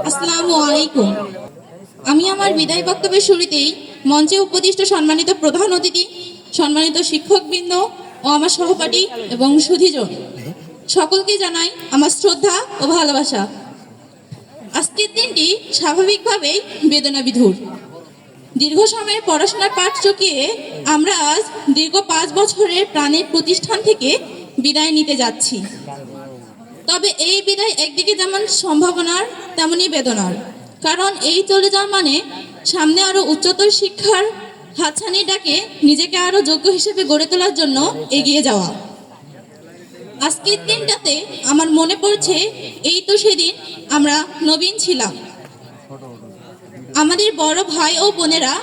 আসসালামু আলাইকুম। আমি আমার বিদায় বক্তব্যের শুরুতেই মঞ্চে উপবিষ্ট সম্মানিত প্রধান অতিথি, সম্মানিত শিক্ষকবৃন্দ ও আমার সহপাঠী এবং সুধীজন সকলকে জানাই আমার শ্রদ্ধা ও ভালোবাসা। আজকের দিনটি স্বাভাবিকভাবেই বেদনাবিধুর। দীর্ঘ সময়ের পড়াশোনার পাঠ চুকিয়ে আমরা আজ দীর্ঘ 5 বছরের প্রাণের প্রতিষ্ঠান থেকে বিদায় নিতে যাচ্ছি। তবে এই বিদায় একদিকে যেমন সম্ভাবনার তেমনই বেদনার, কারণ এই চলে যাওয়া মানে সামনে আরো উচ্চতর শিক্ষার হাতছানি ডাকে নিজেকে আরো যোগ্য হিসেবে গড়ে তোলার জন্য এগিয়ে যাওয়া। আজকের দিনটাতে আমার মনে পড়ছে, এই তো সেদিন আমরা নবীন ছিলাম। আমাদের বড় ভাই ও বোনেরা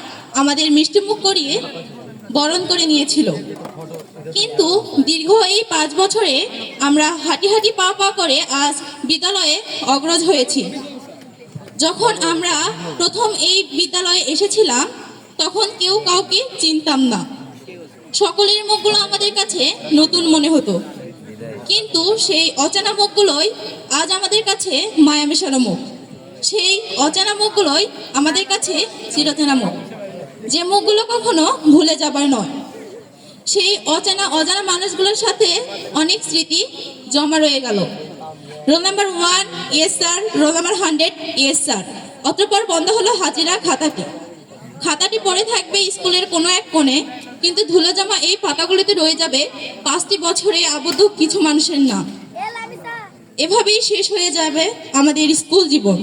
আমাদের মিষ্টিমুখ করিয়ে বরণ করে নিয়েছিল, কিন্তু দীর্ঘ এই 5 বছরে আমরা হাঁটি হাঁটি পা পা করে আজ বিদ্যালয়ে অগ্রজ হয়েছি। যখন আমরা প্রথম এই বিদ্যালয়ে এসেছিলাম তখন কেউ কাউকে চিনতাম না, সকলের মুখগুলো আমাদের কাছে নতুন মনে হতো, কিন্তু সেই অচেনা মুখগুলোই আজ আমাদের কাছে মায়া মেশানো মুখ। সেই অচেনা মুখগুলোই আমাদের কাছে চিরচেনা মুখ, যে মুখগুলো কখনো ভুলে যাবার নয়। সেই অজানা মানুষগুলোর সাথে অনেক স্মৃতি জমা রয়ে গেল। Roll number 1 yes sir, roll number 100 yes sir. অতঃপর বন্ধ হলো হাজিরা খাতাটি পড়ে থাকবে স্কুলের কোনো এক কোণে, কিন্তু ধুলো জমা এই পাতাগুলিতে রয়ে যাবে 5টি বছরে আবদ্ধ কিছু মানুষের নাম। এভাবেই শেষ হয়ে যাবে আমাদের স্কুল জীবন।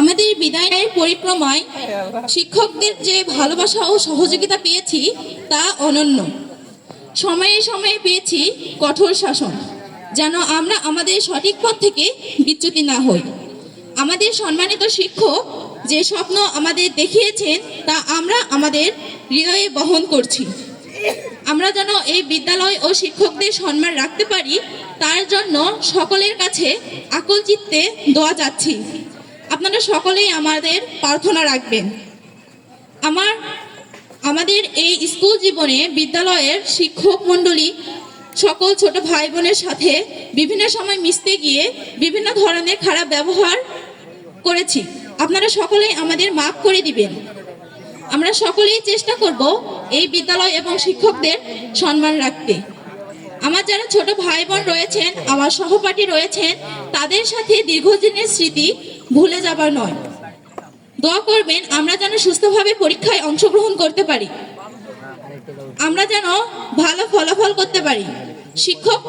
আমাদের বিদায়ের পরিক্রমায় শিক্ষকদের যে ভালোবাসা ও সহযোগিতা পেয়েছি তা অনন্য। সময়ে সময়ে পেয়েছি কঠোর শাসন, যেন আমরা আমাদের সঠিক পথ থেকে বিচ্যুতি না হই। আমাদের সম্মানিত শিক্ষক যে স্বপ্ন আমাদের দেখিয়েছেন তা আমরা আমাদের হৃদয়ে বহন করছি। আমরা যেন এই বিদ্যালয় ও শিক্ষকদের সম্মান রাখতে পারি, তার জন্য সকলের কাছে আকুল চিত্তে দোয়া চাচ্ছি। আপনারা সকলেই আমাদের প্রার্থনা রাখবেন। আমাদের এই স্কুল জীবনে বিদ্যালয়ের শিক্ষক মণ্ডলী সকল ছোট ভাই বোনের সাথে বিভিন্ন সময় মিশতে গিয়ে বিভিন্ন ধরনের খারাপ ব্যবহার করেছি। আপনারা সকলেই আমাদের মাফ করে দিবেন। আমরা সকলেই চেষ্টা করব এই বিদ্যালয় এবং শিক্ষকদের সম্মান রাখতে। আমার যারা ছোট ভাই বোন রয়েছেন, আমার সহপাঠী রয়েছেন, তাদের সাথে দীর্ঘদিনের স্মৃতি ভুলে যাবার নয়। দোয়া করবেন আমরা যেন সুস্থভাবে পরীক্ষায় অংশগ্রহণ করতে পারি, আমরা যেন ভালো ফলাফল করতে পারি। শিক্ষক